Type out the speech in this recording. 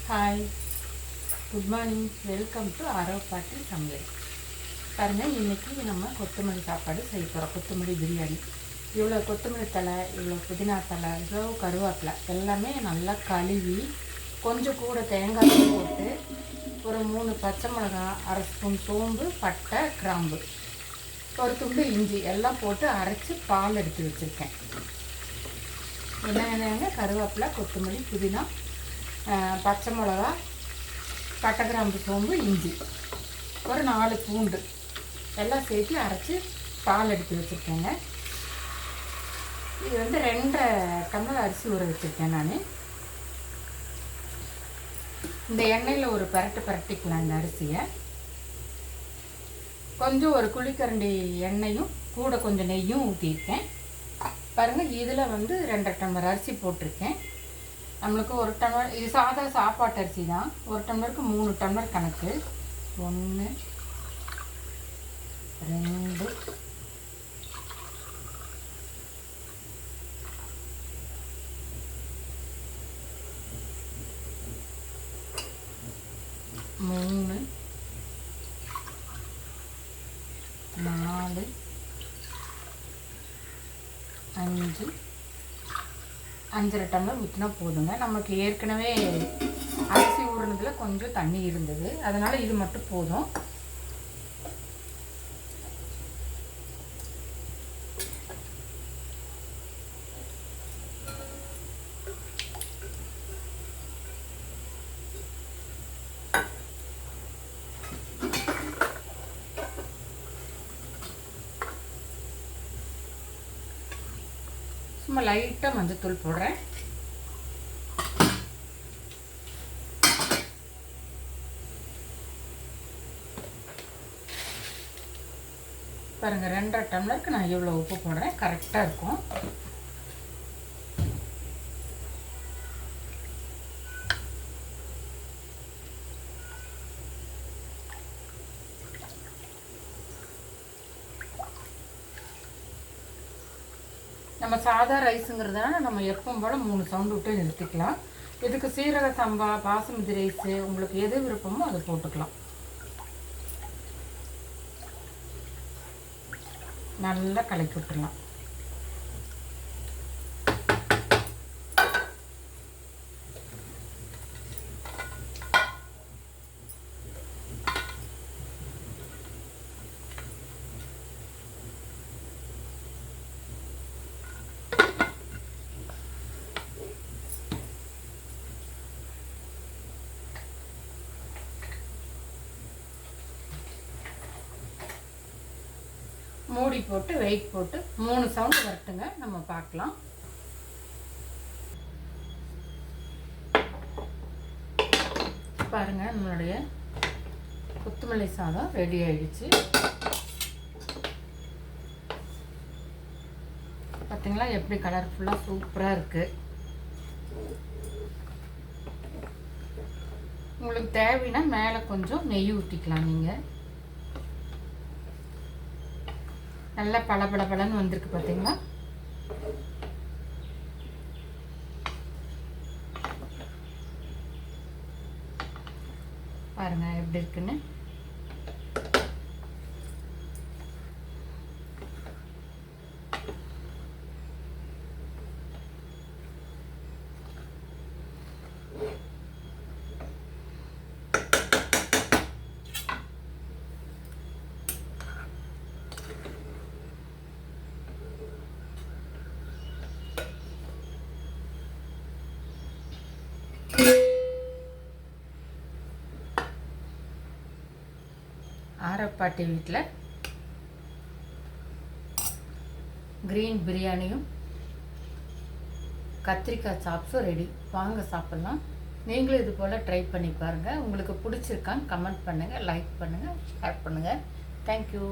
Hi, good morning. Welcome to Aarav பாட்டி சமையல். பாருங்கள், இன்றைக்கி நம்ம கொத்தமல்லி சாப்பாடு செய்ய போகிறோம். கொத்தமல்லி பிரியாணி. இவ்வளோ கொத்தமல்லி தழை, இவ்வளோ புதினா தழை, இவ்வளோ கருவேப்பிலை எல்லாமே நல்லா கழுவி கொஞ்சம் கூட தேங்காய் போட்டு ஒரு 3 பச்சை மிளகா, அரை ஸ்பூன் சோம்பு, பட்டை, கிராம்பு, ஒரு துண்டு இஞ்சி எல்லாம் போட்டு அரைச்சி பால் எடுத்து வச்சுருக்கேன். என்னென்ன கருவேப்பிலை, கொத்தமல்லி, புதினா, பச்சை மிளகா, பட்டை, கிராம்பு, சோம்பு, இஞ்சி, ஒரு 4 பூண்டு எல்லாம் சேர்த்து அரைச்சி பால் எடுத்து வச்சுருக்கேங்க. இது 2.5 டம்ளர் அரிசி ஊற வச்சுருக்கேன் நான். இந்த எண்ணெயில் ஒரு பரட்டிக்கலாம் இந்த அரிசியை. கொஞ்சம் ஒரு குழிக்கரண்டி எண்ணெயும் கூட கொஞ்சம் நெய்யும் ஊற்றிருக்கேன். பாருங்கள், இதில் 2.5 டம்ளர் அரிசி போட்டிருக்கேன். நம்மளுக்கு 1 டம்ளர், இது சாதா சாப்பாட்டு அரிசி தான். 1 டம்ளருக்கு 3 டம்ளர் கணக்கு. 1 2 3 4 5 5.5 டம்ளர் ஊற்றினா போதுங்க. நமக்கு ஏற்கனவே அரிசி ஊறினதில் கொஞ்சம் தண்ணி இருந்தது, அதனால் இது மட்டும் போதும். சும்மா லைட்டாக மஞ்சத்தூள் போடுறேன். பாருங்கள், 2.5 டம்ளருக்கு நான் இவ்வளோ உப்பு போடுறேன், கரெக்டாக இருக்கும். நம்ம சாதா ரைஸுங்கிறதுனால நம்ம எப்பவும் போல் 3 சவுண்டு விட்டு நிறுத்திக்கலாம். இதுக்கு சீரக சம்பா, பாசுமதி ரைஸு, உங்களுக்கு எது விருப்பமோ அதை போட்டுக்கலாம். நல்லா கலக்கி விட்டுடலாம். மூடி போட்டு வெயிட் போட்டு 3 சவுண்டு வரட்டுங்க, நம்ம பார்க்கலாம். பாருங்கள், நம்மளுடைய கொத்தமல்லி சாதம் ரெடி ஆயிடுச்சு. பார்த்தீங்களா எப்படி கலர்ஃபுல்லாக சூப்பராக இருக்குது. உங்களுக்கு தேவைன்னா மேலே கொஞ்சம் நெய் ஊற்றிக்கலாம். நீங்கள் நல்லா பளபளன்னு வந்திருக்கு பார்த்தீங்களா. பாருங்க எப்படி இருக்குன்னு. ஆரவ் பாட்டி வீட்டில் கிரீன் பிரியாணியும் கத்திரிக்காய் சாப்ஸும் ரெடி. வாங்க சாப்பிட்லாம். நீங்களும் இது போல் ட்ரை பண்ணி பாருங்கள். உங்களுக்கு பிடிச்சிருக்கான்னு கமெண்ட் பண்ணுங்கள், லைக் பண்ணுங்கள், ஷேர் பண்ணுங்கள். தேங்க்யூ.